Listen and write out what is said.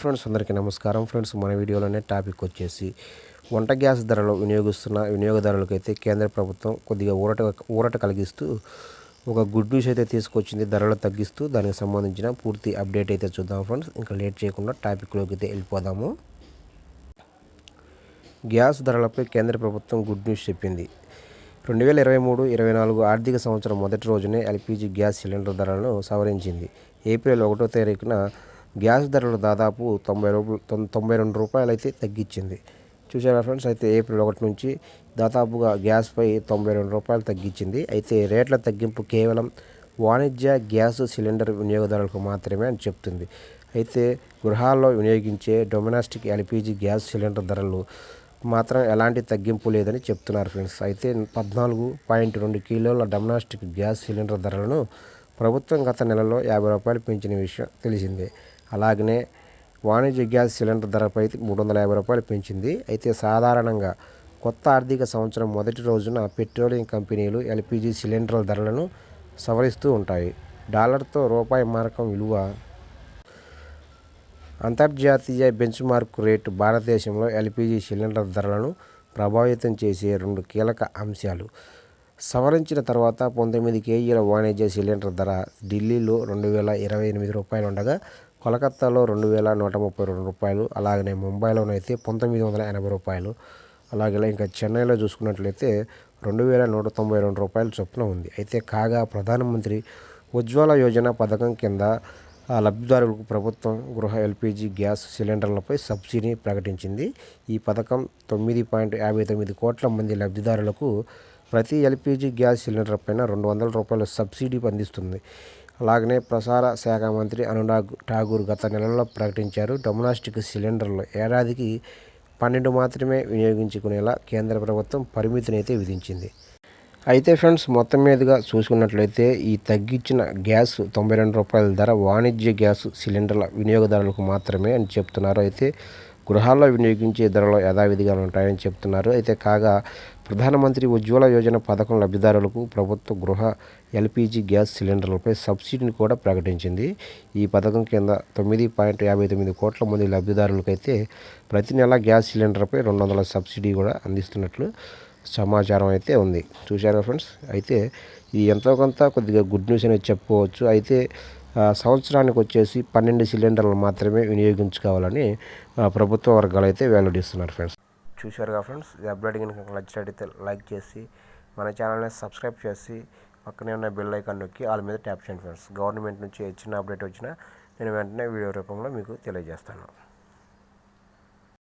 Friends అందరికీ నమస్కారం friends. మన వీడియోలోనే టాపిక్ వచ్చేసి వంట గ్యాస్ ధరలు వినియోగిస్తున్న వినియోగదారులకైతే కేంద్ర ప్రభుత్వం కొద్దిగా ఊరట కలిగిస్తూ ఒక గుడ్ న్యూస్ అయితే తీసుకొచ్చింది. ధరలు తగ్గిస్తూ దానికి సంబంధించిన పూర్తి అప్డేట్ అయితే చూద్దాం ఫ్రెండ్స్. ఇంకా లేట్ చేయకుండా టాపిక్లోకి అయితే వెళ్ళిపోదాము. గ్యాస్ ధరలపై కేంద్ర ప్రభుత్వం గుడ్ న్యూస్ చెప్పింది. 2023-24 ఆర్థిక సంవత్సరం మొదటి రోజునే ఎల్పీజీ గ్యాస్ సిలిండర్ ధరలను సవరించింది. ఏప్రిల్ 1వ తారీఖున గ్యాస్ ధరలు దాదాపు 92 రూపాయలు అయితే తగ్గించింది. చూసారా ఫ్రెండ్స్. అయితే ఏప్రిల్ 1 నుంచి దాదాపుగా గ్యాస్పై 92 రూపాయలు తగ్గించింది. అయితే రేట్ల తగ్గింపు కేవలం వాణిజ్య గ్యాస్ సిలిండర్ వినియోగదారులకు మాత్రమే అని చెప్తుంది. అయితే గృహాల్లో వినియోగించే డొమెస్టిక్ ఎల్పీజీ గ్యాస్ సిలిండర్ ధరలు మాత్రం ఎలాంటి తగ్గింపు లేదని చెప్తున్నారు ఫ్రెండ్స్. అయితే 14.2 కిలోల డొమెస్టిక్ గ్యాస్ సిలిండర్ ధరలను ప్రభుత్వం గత నెలలో 50 రూపాయలు పెంచిన విషయం తెలిసిందే. అలాగనే వాణిజ్య గ్యాస్ సిలిండర్ ధరపై 350 రూపాయలు పెంచింది. అయితే సాధారణంగా కొత్త ఆర్థిక సంవత్సరం మొదటి రోజున పెట్రోలియం కంపెనీలు ఎల్పీజీ సిలిండర్ల ధరలను సవరిస్తూ ఉంటాయి. డాలర్తో రూపాయి మారకం విలువ, అంతర్జాతీయ బెంచ్మార్క్ రేటు భారతదేశంలో ఎల్పీజీ సిలిండర్ ధరలను ప్రభావితం చేసే 2 కీలక అంశాలు. సవరించిన తర్వాత 19 కేజీల వాణిజ్య సిలిండర్ ధర ఢిల్లీలో 2028 రూపాయలు ఉండగా కోలకత్తాలో 2132 రూపాయలు, అలాగనే ముంబైలోనైతే 1980 రూపాయలు, అలాగే ఇంకా చెన్నైలో చూసుకున్నట్లయితే 2192 రూపాయల చొప్పున ఉంది. అయితే కాగా ప్రధానమంత్రి ఉజ్వల యోజన పథకం కింద లబ్ధిదారులకు ప్రభుత్వం గృహ ఎల్పీజీ గ్యాస్ సిలిండర్లపై సబ్సిడీని ప్రకటించింది. ఈ పథకం 9.59 కోట్ల మంది లబ్ధిదారులకు ప్రతి ఎల్పీజీ గ్యాస్ సిలిండర్ పైన 200 రూపాయల సబ్సిడీ అందిస్తుంది. అలాగనే ప్రసార శాఖ మంత్రి అనురాగ్ ఠాకూర్ గత నెలలో ప్రకటించారు. డొమెస్టిక్ సిలిండర్లు ఏడాదికి 12 మాత్రమే వినియోగించుకునేలా కేంద్ర ప్రభుత్వం పరిమితిని అయితే విధించింది. అయితే ఫ్రెండ్స్ మొత్తం మీదుగా చూసుకున్నట్లయితే ఈ తగ్గించిన గ్యాస్ 92 రూపాయల ధర వాణిజ్య గ్యాస్ సిలిండర్ల వినియోగదారులకు మాత్రమే అని చెప్తున్నారు. అయితే గృహాల్లో వినియోగించే ధరలు యథావిధిగా ఉంటాయని చెప్తున్నారు. అయితే కాగా ప్రధానమంత్రి ఉజ్వల యోజన పథకం లబ్ధిదారులకు ప్రభుత్వ గృహ ఎల్పీజీ గ్యాస్ సిలిండర్లపై సబ్సిడీని కూడా ప్రకటించింది. ఈ పథకం కింద 9.59 కోట్ల మంది లబ్ధిదారులకైతే ప్రతి నెల గ్యాస్ సిలిండర్పై 200 సబ్సిడీ కూడా అందిస్తున్నట్లు సమాచారం అయితే ఉంది. చూశారా ఫ్రెండ్స్. అయితే ఇది ఎంతో కొంత కొద్దిగా గుడ్ న్యూస్ అనేది చెప్పుకోవచ్చు. అయితే సంవత్సరానికి వచ్చేసి 12 సిలిండర్లు మాత్రమే వినియోగించుకోవాలని ప్రభుత్వ వర్గాలు అయితే వెల్లడిస్తున్నారు ఫ్రెండ్స్. చూశారుగా ఫ్రెండ్స్. ఈ అప్డేట్ కనుక నచ్చినట్టయితే లైక్ చేసి మన ఛానల్ని సబ్స్క్రైబ్ చేసి పక్కనే ఉన్న బెల్ ఐకాన్ నొక్కి వాళ్ళ మీద ట్యాప్ చేయండి ఫ్రెండ్స్. గవర్నమెంట్ నుంచి చిన్న అప్డేట్ వచ్చినా నేను వెంటనే వీడియో రూపంలో మీకు తెలియజేస్తాను.